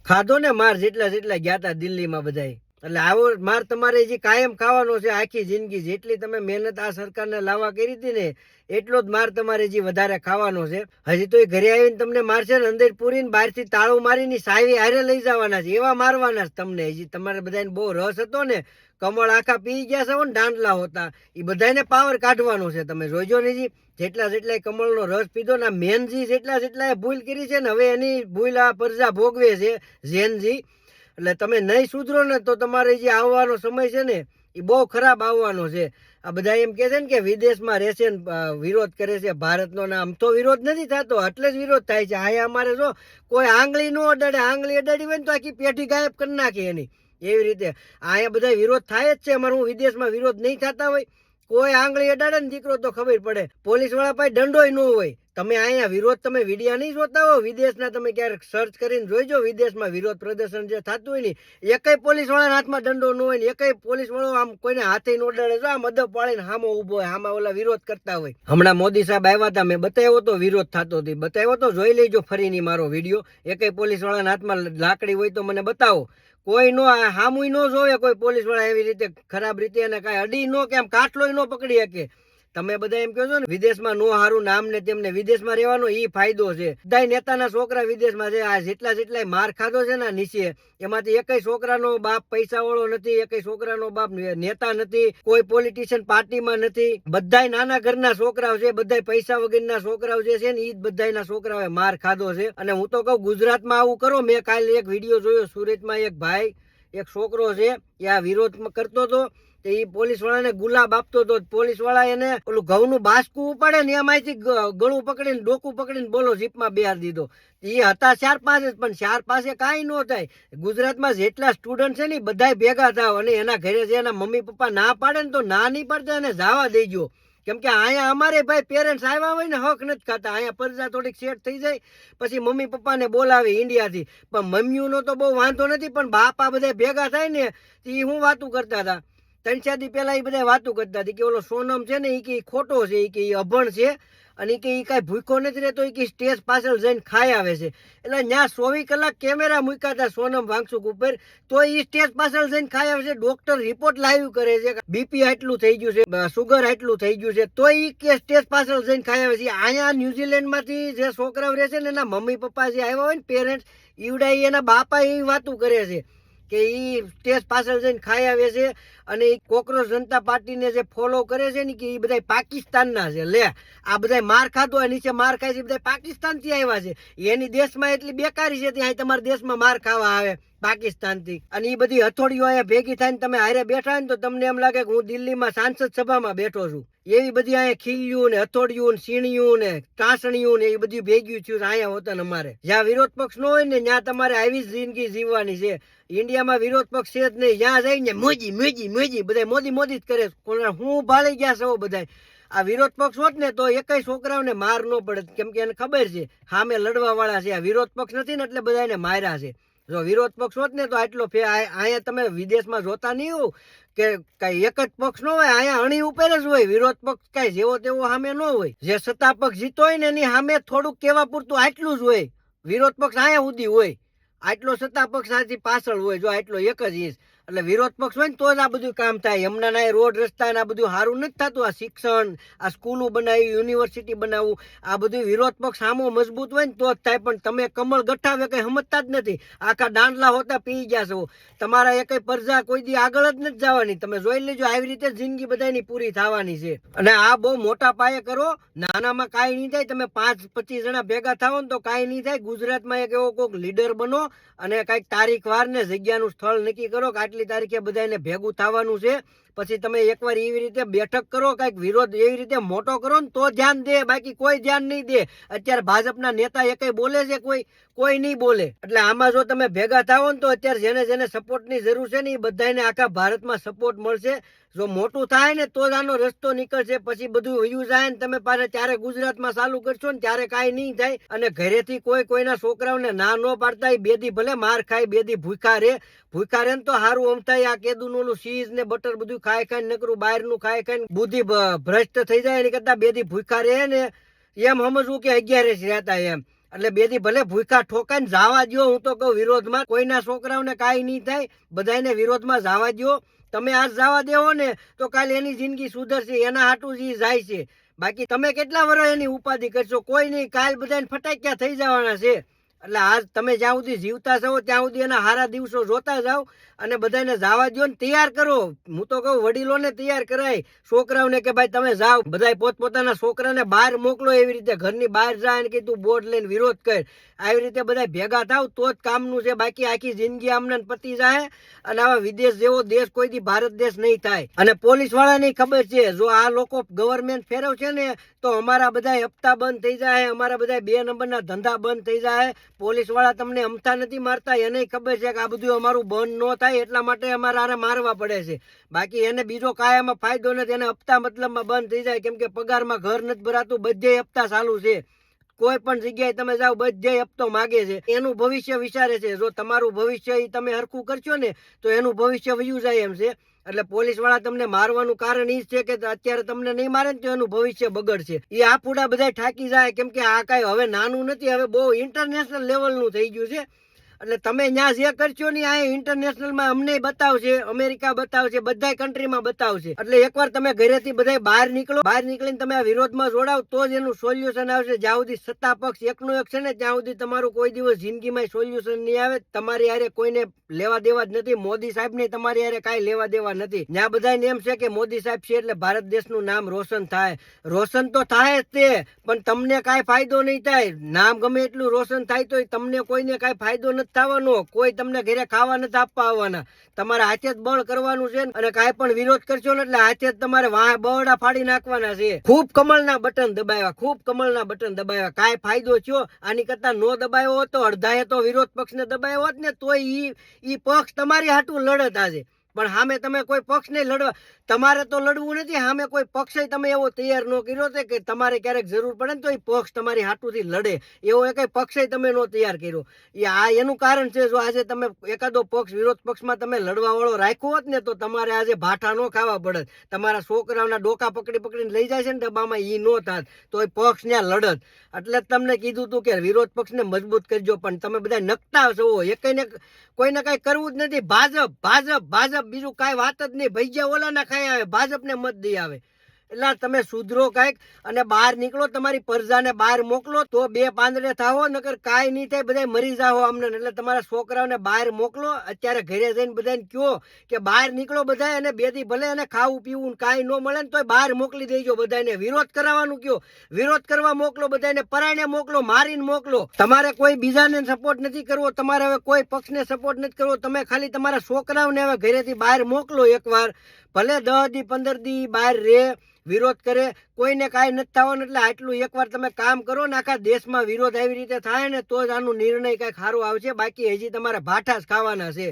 ખાધો ને માર જેટલા જેટલા ગયા હતા દિલ્હીમાં બધાય. એટલે આવો માર તમારે જે કાયમ ખાવાનો છે આખી જિંદગી. જેટલી તમે મહેનત આ સરકારને લાવવા કરી હતી ને એટલો જ માર તમારે જે વધારે ખાવાનો છે. હજી તો એ ઘરે આવીને તમને મારશે ને અંદર પૂરીને બહારથી તાળું મારીને સાવી હારે લઈ જવાના છે, એવા મારવાના છે તમને. હજી તમારે બધાને બહુ રસ હતો ને, કમળ આખા પી ગયા છો ને દાંડલા હોતા, એ બધાને પાવર કાઢવાનો છે. તમે જોઈજો ને જી જેટલા જેટલા કમળનો રસ પીધો ને મેનજી જેટલા જેટલા ભૂલ કરી છે ને હવે એની ભૂલ આ પ્રજા ભોગવે છે જેનજી. એટલે તમે નહીં સુધરો ને તો તમારે જે આવવાનો સમય છે ને એ બહુ ખરાબ આવવાનો છે. આ બધા એમ કે છે ને કે વિદેશમાં રહેશે ને વિરોધ કરે છે ભારતનો, ને આમ તો વિરોધ નથી થતો, એટલે જ વિરોધ થાય છે. અહીંયા અમારે જો કોઈ આંગળી ન અડાડે, આંગળી અડાડી હોય ને તો આખી પેઢી ગાયબ કરી નાખે એની. એવી રીતે અહીંયા બધા વિરોધ થાય જ છે. અમારે હું વિદેશમાં વિરોધ નહીં થતા હોય, કોઈ આંગળી અડાડે ને દીકરો તો ખબર પડે. પોલીસ વાળા પાસે દંડોય ન હોય. તમે અહીંયા વિરોધ તમે વિડીયા નહીં જોતા હો વિદેશના, તમે ક્યારેક સર્ચ કરીને જોઈજો વિદેશમાં વિરોધ પ્રદર્શન જે થતું હોય ને એકય પોલીસ વાળાના હાથમાં દંડો ન હોય ને એકય પોલીસ વાળો આમ કોઈને હાથે ન ઓડાડે. જો આમ અદબ પાડીને હામો ઉભો હોય, હામાં ઓલા વિરોધ કરતા હોય. હમણાં મોદી સાહેબ આવ્યા હતા, મેં બતાવ્યો તો વિરોધ થતો હતો, બતાવ્યો તો, જોઈ લેજો ફરીની મારો વિડીયો. એકય પોલીસ વાળાના હાથમાં લાકડી હોય તો મને બતાવો. કોઈ નો હામુય ન જોવે કોઈ પોલીસ વાળા એવી રીતે ખરાબ રીતે, અને કાંઈ અડી નો કે આમ કાટલોય ન પકડી શકે. તમે બધા એમ કહો છો ને વિદેશમાં નો હારું નામ ને તેમને વિદેશમાં રહેવાનો ઈ ફાયદો છે. બધા નેતાના છોકરા વિદેશમાં છે. આ જેટલા જેટલા માર ખાધો છે ને નીચે, એમાંથી એકય છોકરાનો બાપ પૈસા વાળો નથી, એકય છોકરાનો બાપ નેતા નથી, કોઈ પોલિટિશિયન પાર્ટીમાં નથી. બધાય નાના ઘરના છોકરાઓ છે, બધાય પૈસા વગરના છોકરાઓ જે છે ને ઈ જ બધાયના છોકરાઓએ માર ખાધો છે. અને હું તો કહું ગુજરાતમાં આવું કરો. મેં કાલે એક વિડીયો જોયો, સુરતમાં એક ભાઈ એક છોકરો છે એ આ વિરોધ કરતો હતો, એ પોલીસ વાળાને ગુલાબ આપતો હતો. પોલીસ વાળા એને ઓલું ઘઉંનું બાસકું ઉપાડે ને એમાંથી ગળું પકડીને ડોકું પકડીને બોલો જીપમાં બેહાર દીધો. એ હતા 4-5 જ, પણ 4 પાસે કાંઈ ન થાય. ગુજરાતમાં જેટલા સ્ટુડન્ટ છે ને બધા ભેગા થાવ, અને એના ઘરે જે એના મમ્મી પપ્પા ના પાડે ને તો ના નહીં પડતા એને જવા દેજો. કેમ કે અહીંયા અમારે ભાઈ પેરેન્ટ્સ આવ્યા હોય ને હક નથી ખાતા. અહીંયા પ્રજા થોડીક સેટ થઈ જાય પછી મમ્મી પપ્પાને બોલાવે ઇન્ડિયાથી. પણ મમ્મીઓનો તો બહુ વાંધો નથી, પણ બાપા બધા ભેગા થાય ને એ હું વાતું કરતા હતા 3-4 દી પહેલા. એ બધા વાતું કરતા હતી કે ઓલો સોનમ છે ને એ કે ખોટો છે, એ કે અભણ છે, અને કે એ કાંઈ ભૂખો નથી રહેતો, એ કે સ્ટેજ પાછળ જઈને ખાઈ આવે છે. એટલે ત્યાં 24 કલાક કેમેરા મૂક્યા હતા સોનમ વાંગસુક ઉપર, તો એ સ્ટેજ પાછળ જઈને ખાઈ આવે છે. ડોક્ટર રિપોર્ટ લાઈવ કરે છે, બીપી આટલું થઈ ગયું છે, સુગર આટલું થઈ ગયું છે, તો એ કે સ્ટેજ પાછળ જઈને ખાઈ આવે છે. અહીંયા ન્યુઝીલેન્ડમાંથી જે છોકરાઓ રહે છે ને એના મમ્મી પપ્પા જે આવ્યા હોય ને પેરેન્ટ્સ, ઈવડા એના બાપા એવી વાતું કરે છે કે ઈ સ્ટેજ પાછળ જઈને ખાઈ આવે છે. અને એ કોકરોચ જનતા પાર્ટીને જે ફોલો કરે છે ને કે એ બધા પાકિસ્તાનના છે. લે, આ બધા માર ખાધો હોય નીચે માર ખાય છે, બધા પાકિસ્તાનથી આવ્યા છે. એની દેશમાં એટલી બેકારી છે ત્યાં તમારા દેશમાં માર ખાવા આવે પાકિસ્તાનથી. અને એ બધી હથોડીઓ અહીંયા ભેગી થાય ને તમે હારે બેઠા ને તો તમને એમ લાગે કે હું દિલ્હીમાં સાંસદ સભામાં બેઠો છું. એવી બધી અહીંયા ખીલ્યું ને હથોડિયું ને સીણિયું ને ટાસણીયું ને એ બધું ભેગ્યું થયું અહીંયા હોતા. અમારે જ્યાં વિરોધ પક્ષ ન હોય ને ત્યાં તમારે આવી જ જિંદગી જીવવાની છે. ઇન્ડિયામાં વિરોધ પક્ષ છે જ નહીં. જ્યાં જઈને મોજી મોજી મોજી બધા મોદી મોદી જ કરે. હું ભાળી ગયા છો બધા. આ વિરોધ પક્ષ હોત ને તો એકય છોકરાઓને માર ન પડે, કેમ કે એને ખબર છે સામે લડવા વાળા છે. આ વિરોધ પક્ષ નથી ને એટલે બધા એને માર્યા છે. જો વિરોધ પક્ષ હોત ને તો આટલો અહીંયા તમે વિદેશમાં જોતા નહીં હો કે કઈ એક જ પક્ષ ન હોય. અહીંયા અણી ઉપર જ હોય. વિરોધ પક્ષ કઈ જેવો તેવો સામે ન હોય. જે સત્તા પક્ષ જીતો હોય ને એની સામે થોડુંક કહેવા પૂરતું આટલું જ હોય. વિરોધ પક્ષ અહીંયા સુધી હોય, આટલો સત્તા પક્ષ આથી પાછળ હોય. જો આટલો એક જ ઇંચ. એટલે વિરોધ પક્ષ હોય ને તો જ આ બધું કામ થાય. હમણાં ના રોડ રસ્તા ને આ બધું સારું નથી થતું. આ શિક્ષણ, આ સ્કૂલો બનાવી, યુનિવર્સિટી બનાવવું, આ બધું વિરોધ પક્ષ સામો મજબૂત હોય ને તો જ થાય. પણ તમે કમળ ગઠાવે કઈ સમજતા જ નથી. આખા દાંડલા હોતા પી ગયા છો. તમારા એકય પ્રજા કોઈ દી આગળ જ નથી જવાની. તમે જોઈ લેજો આવી રીતે જિંદગી બધાની પૂરી થવાની છે. અને આ બહુ મોટા પાયે કરો, નાનામાં કાંઈ નહીં થાય. તમે 5-25 જણા ભેગા થાવ ને તો કાંઈ નહીં થાય. ગુજરાતમાં એક એવો કોઈક લીડર બનો અને કઈક તારીખ વાર ને જગ્યાનું સ્થળ નક્કી કરો કે આટલી તારીખે બધાને ભેગું થવાનું છે. પછી તમે એકવાર એવી રીતે બેઠક કરો, કઈક વિરોધ એવી રીતે મોટો કરો ને તો ધ્યાન દે, બાકી કોઈ ધ્યાન નહીં દે. અત્યારે ભાજપના નેતા એકય બોલે છે? કોઈ નહીં બોલે. એટલે આમાં જો તમે ભેગા થાવો ને તો અત્યારે જેને જેને સપોર્ટની જરૂર છે ને એ બધાને આખા ભારતમાં સપોર્ટ મળશે. જો મોટું થાય ને તો જ આનો રસ્તો નીકળશે. પછી બધું વયું જાય ને તમે પાછા ત્યારે ગુજરાતમાં ચાલુ કરશો ને ત્યારે કાંઈ નહીં થાય. અને ઘરેથી કોઈના છોકરાઓને ના ન પાડતા. બેદી ભલે માર ખાય, બેદી ભૂખા રે ને તો સારું આમ થાય. આ કેદું ઓલું ચીઝ ને બટર બધું ખાય નકરું બહારનું ખાય બુદ્ધિ ભ્રષ્ટ થઈ જાય. એની કરતા બેદી ભૂખા રહે ને એમ સમજવું કે 11 જ રહેતા એમ. એટલે બે દી ભલે ભૂખા ઠોકાઈને જવા દો. હું તો કહું વિરોધમાં કોઈના છોકરાઓને કાંઈ નહીં થાય, બધાને વિરોધમાં જવા દો. તમે આજ જવા દેવો ને તો કાલે એની જિંદગી સુધરશે, એના હાટું જ જાય છે. બાકી તમે કેટલા વર્ષ એની ઉપાધિ કરશો? કોઈ નહીં, કાલ બધાને ફટાક્યા થઈ જવાના છે. એટલે આજ તમે જ્યાં સુધી જીવતા છો ત્યાં સુધી એના સારા દિવસો જોતા જાઓ અને બધાને જવા દો ને તૈયાર કરો. હું તો કહું વડીલોને તૈયાર કરાય, છોકરાઓને કે ભાઈ તમે જાઓ, બધા પોતપોતાના છોકરાને બહાર મોકલો. એવી રીતે ઘરની બહાર જાય કે તું બોર્ડ લઈને વિરોધ કર. આવી રીતે બધા ભેગા થાવ તો જ કામનું છે. બાકી આખી જિંદગી આમને પતી જાય અને આવા વિદેશ જેવો દેશ કોઈથી ભારત દેશ નહીં થાય. અને પોલીસ વાળાને ખબર છે જો આ લોકો ગવર્મેન્ટ ફેરવશે ને તો અમારા બધા હપ્તા બંધ થઈ જાય, અમારા બધા 2 નંબરના ધંધા બંધ થઈ જાય. પોલીસ વાળા તમને અમથા નથી મારતા, એને ખબર છે કે આ બધું અમારું બંધ ન થાય એટલા માટે અમારે આને મારવા પડે છે. બાકી એને બીજો કાયમાં ફાયદો નથી. એને હપ્તા મતલબમાં બંધ થઈ જાય, કેમ કે પગારમાં ઘર નથી ભરાતું, બધે હપ્તા ચાલુ છે. કોઈ પણ જગ્યાએ તમે જાઓ બધે હપ્તો માગે છે. એનું ભવિષ્ય વિચારે છે. જો તમારું ભવિષ્ય તમે હરખું કરશો ને તો એનું ભવિષ્ય વયું જાય એમ છે. એટલે પોલીસ વાળા તમને મારવાનું કારણ એ છે કે અત્યારે તમને નહીં મારે ને તો એનું ભવિષ્ય બગડશે. એ આ પૂડા બધા ઠાકી જાય, કેમ કે આ કઈ હવે નાનું નથી, હવે બહુ ઇન્ટરનેશનલ લેવલનું થઈ ગયું છે. એટલે તમે ત્યાં જે કરશો ને આ ઇન્ટરનેશનલમાં અમને બતાવશે, અમેરિકા બતાવશે, બધા કન્ટ્રીમાં બતાવશે. એટલે એકવાર તમે ઘરેથી બધા બહાર નીકળો, બહાર નીકળીને તમે આ વિરોધમાં જોડાવ તો જ એનું સોલ્યુશન આવશે. જ્યાં સુધી સત્તા પક્ષ એકનો એક છે ને ત્યાં સુધી તમારું કોઈ દિવસ જિંદગીમાં સોલ્યુશન નહીં આવે. તમારી હારે કોઈને લેવા દેવા જ નથી. મોદી સાહેબ ને તમારી હારે કાંઈ લેવા દેવા નથી. ત્યાં બધાને એમ છે કે મોદી સાહેબ છે એટલે ભારત દેશનું નામ રોશન થાય. રોશન તો થાય જ તે, પણ તમને કાંઈ ફાયદો નહીં થાય. નામ ગમે એટલું રોશન થાય તો તમને કોઈને કાંઈ ફાયદો નથી થવાનો. કોઈ તમને ઘરે ખાવા નથી આપવા આવવાના. તમારે હાથે જ બળ કરવાનું છે અને કાંઈ પણ વિરોધ કરશો ને એટલે હાથે જ તમારે બળડા ફાડી નાખવાના છે. ખૂબ કમળના બટન દબાવ્યા, ખૂબ કમળના બટન દબાવ્યા, કાંઈ ફાયદો થયો? આની કરતા નો દબાવ્યો હોત તો અડધાએ તો વિરોધ પક્ષને દબાવ્યો હોત ને તોય ઈ પક્ષ તમારી હાટું લડત આજે. પણ સામે તમે કોઈ પક્ષ નહીં લડવા, તમારે તો લડવું નથી. સામે કોઈ પક્ષ તમે એવો તૈયાર ન કર્યો છે કે તમારે ક્યારેક જરૂર પડે ને તો એ પક્ષ તમારી હાટુથી લડે. એવો એક પક્ષ તમે નો તૈયાર કર્યો. આ એનું કારણ છે. જો આજે તમે એકાદો પક્ષ વિરોધ પક્ષમાં તમે લડવા વાળો રાખ્યો હોત ને તો તમારે આજે ભાઠા નો ખાવા પડે. તમારા છોકરાઓના ડોકા પકડી પકડીને લઈ જાય છે ને ડબ્બામાં, ઈ નો થાત તો એ પક્ષ ત્યાં લડત. એટલે જ તમને કીધું તું કે વિરોધ પક્ષને મજબૂત કરજો. પણ તમે બધા નકતા છો, એકને કોઈને કઈ કરવું જ નથી. ભાજપ ભાજપ ભાજપ, બીજું કાંઈ વાત જ નહીં. ભૈયા ઓલાના ખાઈ આવે, ભાજપને મત દઈ આવે. એટલે તમે સુધરો કાંઈક અને બહાર નીકળો, તમારી પ્રજાને બહાર મોકલો તો 2 પાંદડે થાવો, નકર કાંઈ નહીં થાય, બધા મરી જાઓ અમને. એટલે તમારા છોકરાઓને બહાર મોકલો. અત્યારે ઘરે જઈને બધાને કહો કે બહાર નીકળો બધા, અને 2 દી ભલે એને ખાવું પીવું કાંઈ ન મળે ને તો બહાર મોકલી દેજો બધાને. વિરોધ કરાવવાનું કહો, વિરોધ કરવા મોકલો બધાને, પરાયને મોકલો, મારીને મોકલો. તમારે કોઈ બીજાને સપોર્ટ નથી કરવો, તમારે હવે કોઈ પક્ષને સપોર્ટ નથી કરવો. તમે ખાલી તમારા છોકરાઓને હવે ઘરેથી બહાર મોકલો એકવાર. ભલે 10 દી 15 દી બહાર રહે, વિરોધ કરે, કોઈને કાંઈ નથી થવાનું. એટલે આટલું એકવાર તમે કામ કરો ને આખા દેશમાં વિરોધ આવી રીતે થાય ને તો જ આનો નિર્ણય કાંઈક સારો આવશે. બાકી હજી તમારે ભાઠા જ ખાવાના છે.